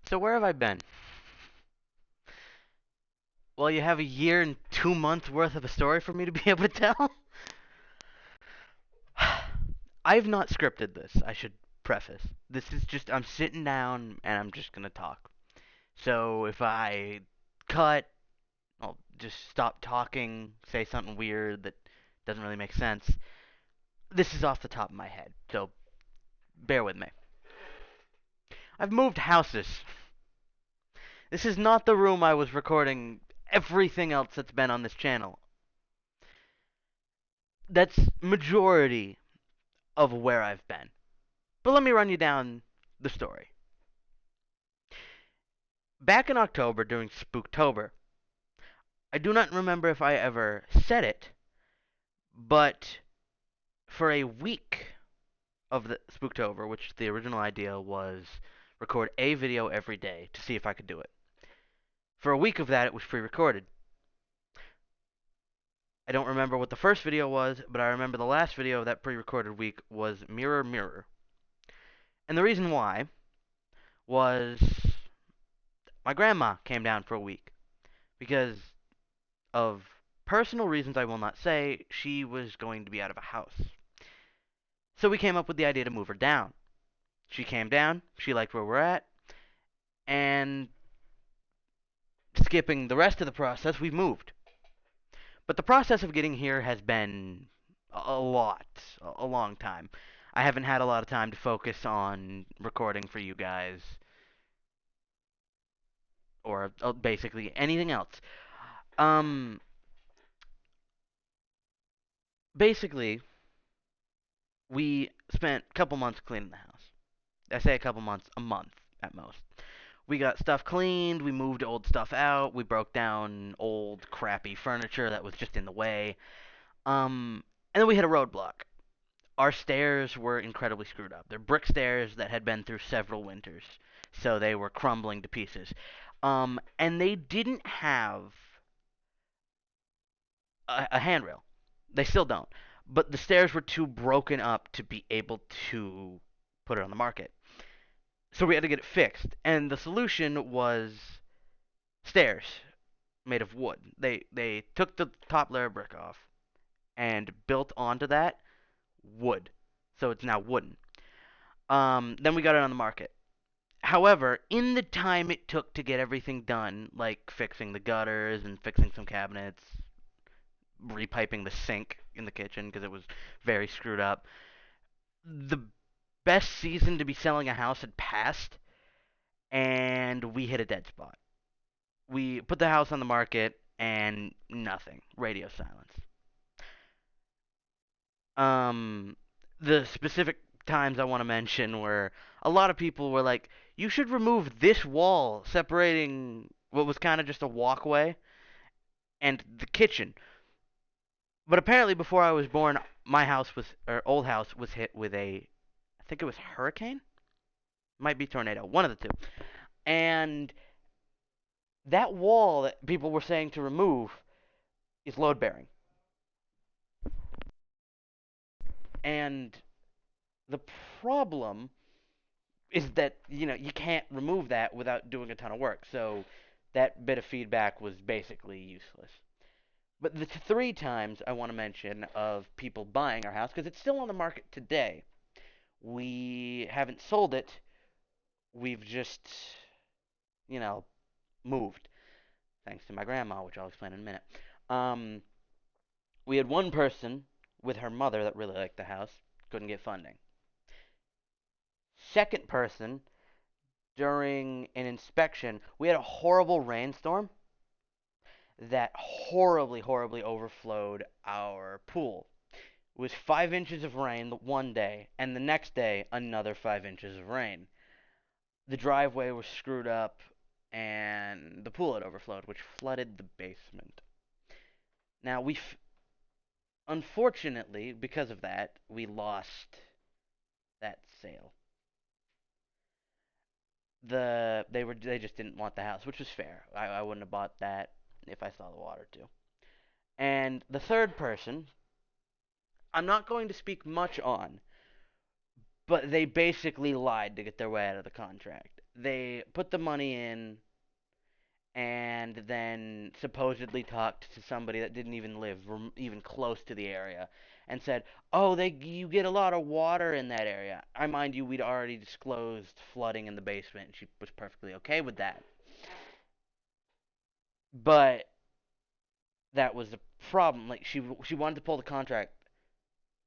So where have I been? Well, you have a year and 2 months worth of a story for me to be able to tell? I've not scripted this, I should preface. This is just, I'm sitting down and I'm just gonna talk. So if I cut, I'll just stop talking, say something weird that doesn't really make sense. This is off the top of my head, so bear with me. I've moved houses. This is not the room I was recording everything else that's been on this channel. That's majority of where I've been. But let me run you down the story. Back in October during Spooktober, I do not remember if I ever said it, but for a week of the Spooktober, which the original idea was record a video every day to see if I could do it. For a week of that, it was pre-recorded. I don't remember what the first video was, but I remember the last video of that pre-recorded week was Mirror Mirror. And the reason why was my grandma came down for a week because of personal reasons I will not say, she was going to be out of a house. So we came up with the idea to move her down. She came down, she liked where we're at, and skipping the rest of the process, we've moved. But the process of getting here has been a long time. I haven't had a lot of time to focus on recording for you guys or basically anything else. Um, Basically, we spent a couple months cleaning the house. I say a couple months, a month at most. We got stuff cleaned, we moved old stuff out, we broke down old crappy furniture that was just in the way. And then we hit a roadblock. Our stairs were incredibly screwed up. They're brick stairs that had been through several winters, so they were crumbling to pieces. And they didn't have a handrail. They still don't. But the stairs were too broken up to be able to put it on the market. So we had to get it fixed. And the solution was stairs made of wood. They took the top layer of brick off and built onto that wood. So it's now wooden. Then we got it on the market. However, in the time it took to get everything done, like fixing the gutters and fixing some cabinets, repiping the sink in the kitchen because it was very screwed up, the best season to be selling a house had passed, and we hit a dead spot. We put the house on the market, and nothing. Radio silence. Um, the specific times I want to mention were a lot of people were like, you should remove this wall separating what was kind of just a walkway and the kitchen. But apparently, before I was born, my house was, or old house was hit with I think it was hurricane? Might be tornado, one of the two. And that wall that people were saying to remove is load bearing. And the problem is that you can't remove that without doing a ton of work. So that bit of feedback was basically useless. But the three times I want to mention of people buying our house, because it's still on the market today. We haven't sold it. We've just, you know, moved. Thanks to my grandma, which I'll explain in a minute. Um, we had one person with her mother that really liked the house, couldn't get funding. Second person, during an inspection, we had a horrible rainstorm that horribly, horribly overflowed our pool. It was 5 inches of rain one day, and the next day, another 5 inches of rain. The driveway was screwed up, and the pool had overflowed, which flooded the basement. Now, unfortunately, because of that, we lost that sale. They just didn't want the house, which was fair. I wouldn't have bought that if I saw the water too. And the third person, I'm not going to speak much on, but they basically lied to get their way out of the contract. they put the money in and then supposedly talked to somebody that didn't even live even close to the area and said, "Oh, they you get a lot of water in that area." I mind you, we'd already disclosed flooding in the basement, and she was perfectly okay with that. But that was the problem. Like she wanted to pull the contract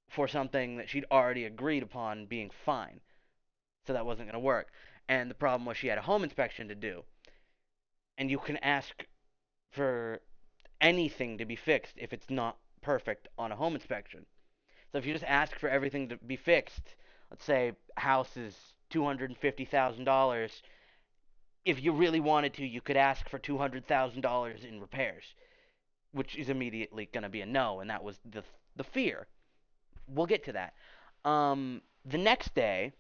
for something that she'd already agreed upon being fine, so that wasn't going to work. And the problem was she had a home inspection to do, and you can ask for anything to be fixed if it's not perfect on a home inspection. So if you just ask for everything to be fixed, let's say house is $250,000. If you really wanted to, you could ask for $200,000 in repairs, which is immediately going to be a no, and that was the fear. We'll get to that. The next day,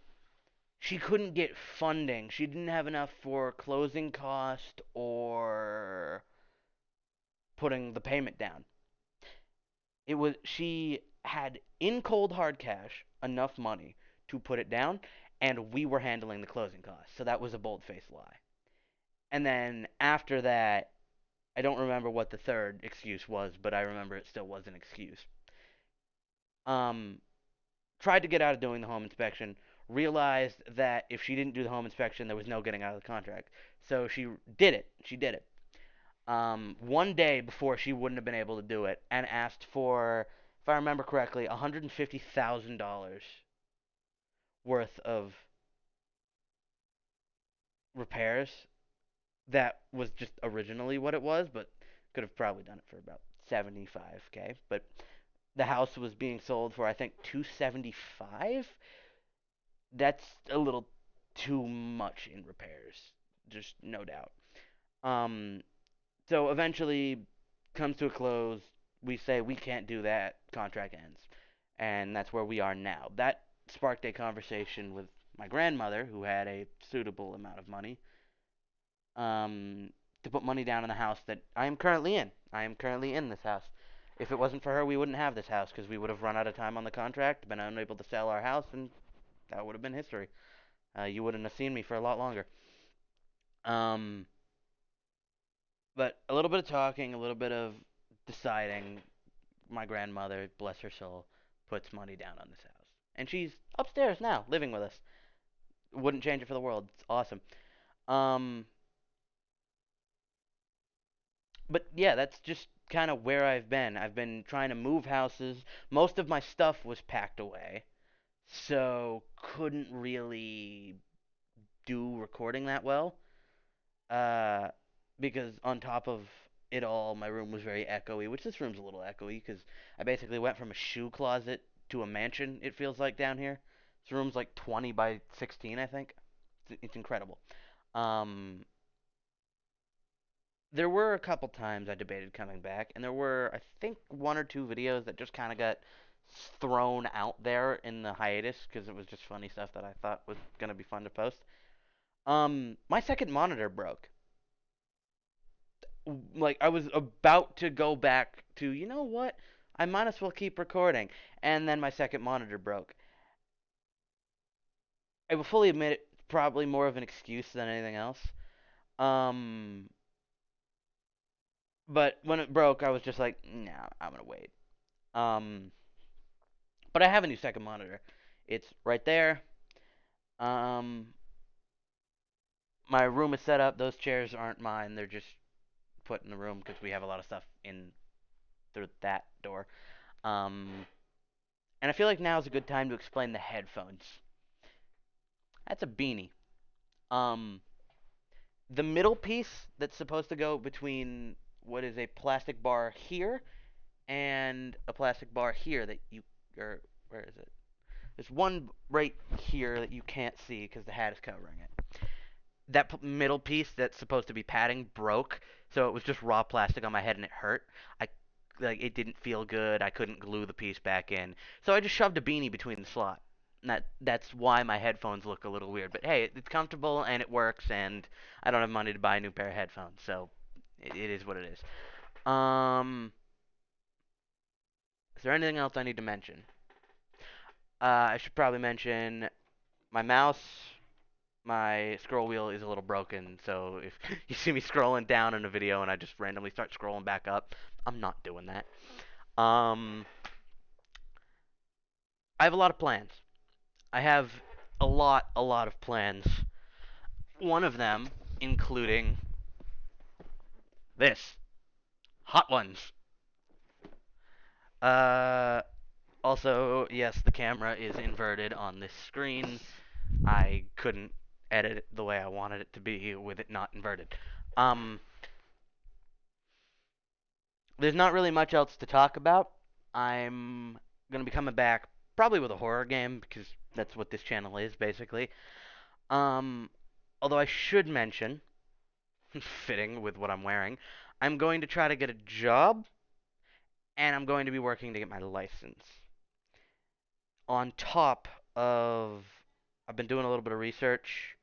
she couldn't get funding. She didn't have enough for closing cost or putting the payment down. It was she had in cold hard cash enough money to put it down, and we were handling the closing costs. So that was a bold-faced lie. And then after that, I don't remember what the third excuse was, but I remember it still was an excuse. Um, Tried to get out of doing the home inspection, realized that if she didn't do the home inspection, there was no getting out of the contract. So she did it. She did it. One day before she wouldn't have been able to do it, and asked for, if I remember correctly, $150,000 worth of repairs. That was just originally what it was, but could have probably done it for about 75K. But the house was being sold for, I think, 275. That's a little too much in repairs, just no doubt. Um, so eventually comes to a close. We say we can't do that. Contract ends, and that's where we are now. That sparked a conversation with my grandmother, who had a suitable amount of money, um, to put money down in the house that I am currently in. I am currently in this house. If it wasn't for her, we wouldn't have this house because we would have run out of time on the contract, been unable to sell our house, and that would have been history. You wouldn't have seen me for a lot longer. Um, but a little bit of talking, a little bit of deciding. My grandmother, bless her soul, puts money down on this house, and she's upstairs now, living with us. Wouldn't change it for the world. It's awesome. Um, but yeah, that's just kind of where I've been. I've been trying to move houses. Most of my stuff was packed away, so couldn't really do recording that well. Uh, because on top of it all, my room was very echoey, which this room's a little echoey because I basically went from a shoe closet to a mansion, it feels like down here. This room's like 20 by 16, I think. It's incredible. Um, there were a couple times I debated coming back, and there were, I think, one or two videos that just kind of got thrown out there in the hiatus because it was just funny stuff that I thought was going to be fun to post. My second monitor broke. Like I was about to go back to, you know what? I might as well keep recording. And then my second monitor broke. I will fully admit it's probably more of an excuse than anything else. Um, but when it broke, I was just like, nah, I'm gonna wait. Um, but I have a new second monitor. It's right there. Um, my room is set up. Those chairs aren't mine. They're just put in the room because we have a lot of stuff in through that door. Um, and I feel like now is a good time to explain the headphones. That's a beanie. Um, the middle piece that's supposed to go between what is a plastic bar here and a plastic bar here that you, or where is it? There's one right here that you can't see because the hat is covering it. That middle piece that's supposed to be padding broke, so it was just raw plastic on my head and it hurt. I like it didn't feel good. I couldn't glue the piece back in, so I just shoved a beanie between the slot. And that's why my headphones look a little weird. But hey, it's comfortable and it works, and I don't have money to buy a new pair of headphones, so it is what it is. Is there anything else I need to mention? I should probably mention my mouse. My scroll wheel is a little broken, so if you see me scrolling down in a video and I just randomly start scrolling back up, I'm not doing that. Um, I have a lot of plans. I have a lot of plans. One of them including this, Hot Ones. Uh, Also, yes, the camera is inverted on this screen. I couldn't edit it the way I wanted it to be with it not inverted. Um, there's not really much else to talk about. I'm gonna be coming back probably with a horror game because that's what this channel is basically. Um, Although I should mention, fitting with what I'm wearing, I'm going to try to get a job and I'm going to be working to get my license. On top of, I've been doing a little bit of research.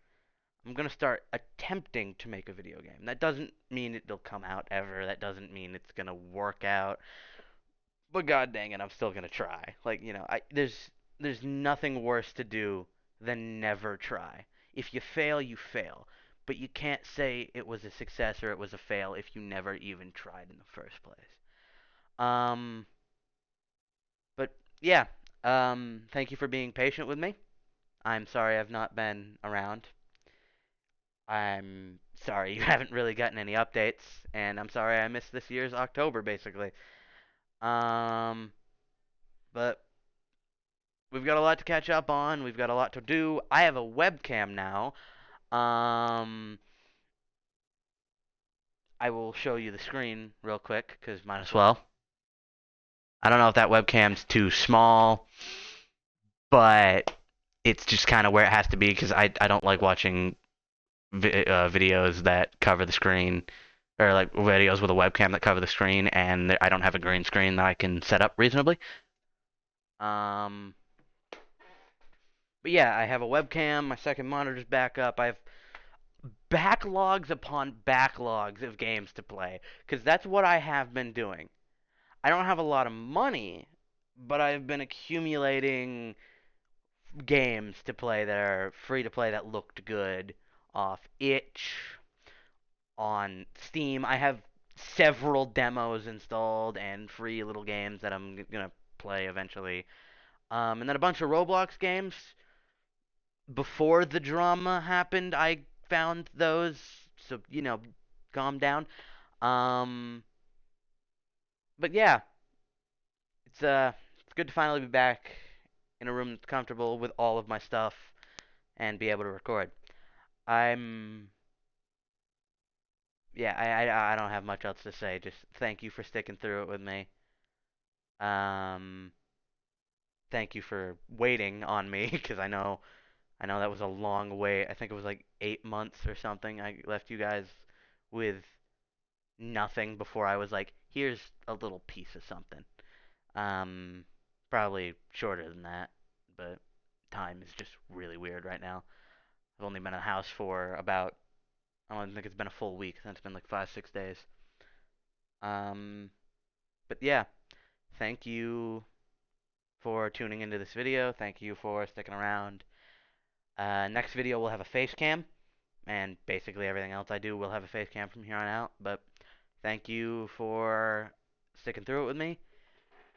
I'm gonna start attempting to make a video game. That doesn't mean it'll come out ever. That doesn't mean it's gonna work out. But god dang it, I'm still gonna try. Like, there's nothing worse to do than never try. If you fail, you fail. But you can't say it was a success or it was a fail if you never even tried in the first place. Um, but yeah. Thank you for being patient with me. I'm sorry I've not been around. I'm sorry you haven't really gotten any updates, and I'm sorry I missed this year's October, basically. Um, but we've got a lot to catch up on. We've got a lot to do. I have a webcam now. Um, I will show you the screen real quick, because might as well. I don't know if that webcam's too small, but it's just kind of where it has to be, because I don't like watching videos that cover the screen, or like videos with a webcam that cover the screen, and I don't have a green screen that I can set up reasonably. Um, but yeah, I have a webcam. My second monitor's back up. I have backlogs upon backlogs of games to play because that's what I have been doing. I don't have a lot of money, but I've been accumulating games to play that are free to play that looked good off itch, on Steam. I have several demos installed and free little games that I'm gonna play eventually. And then a bunch of Roblox games. Before the drama happened, I found those, so calm down. Um, but yeah, it's good to finally be back in a room that's comfortable with all of my stuff and be able to record. I'm Yeah, I don't have much else to say. Just thank you for sticking through it with me. Um, Thank you for waiting on me because I know that was a long wait. I think it was like 8 months or something. I left you guys with nothing before I was like, here's a little piece of something. Um, Probably shorter than that, but time is just really weird right now. I've only been in the house for about, I don't think it's been a full week. It's been like 5, 6 days. Um, but yeah, thank you for tuning into this video. Thank you for sticking around. Next video will have a face cam, and basically everything else I do will have a face cam from here on out. But thank you for sticking through it with me,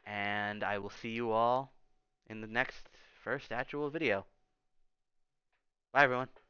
and I will see you all in the next first actual video. Bye, everyone.